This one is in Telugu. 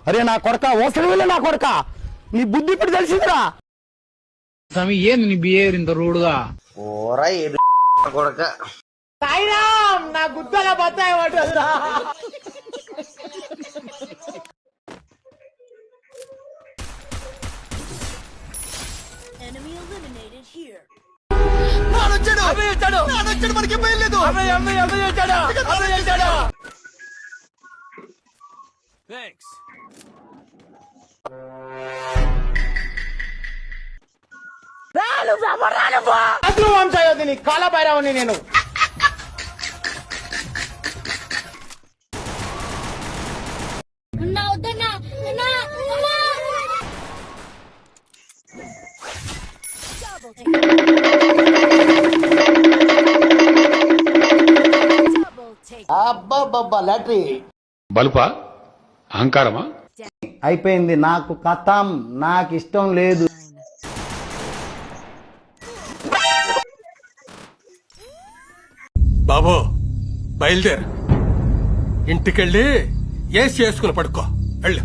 అరే నా కొడక ఓసలి వెళ్ళి నా కొడక నీ బుద్ధి ఇప్పుడు తెలిసిందిరా. స్వామి ఏంది నీ బిహేవియర్ ఇంత రూడ్గా? ఓరా కొడక సాయిరామ్ నా గుద్దల బత్తాయి పట్టదురా. Enemy eliminated here. మనకి పోయలేదు. వంశాయోధిని కాలభైరవుని నేను. అన్నా వద్దన్నా అన్నా అన్నా. అబ్బబ్బబ్బా లాటరీ బలుపా అహంకారమా? అయిపోయింది. నాకు కథం, నాకు ఇష్టం లేదు. బాబు బయలుదేరు, ఇంటికెళ్ళి ఏసి వేసుకుని పడుకో వెళ్ళు.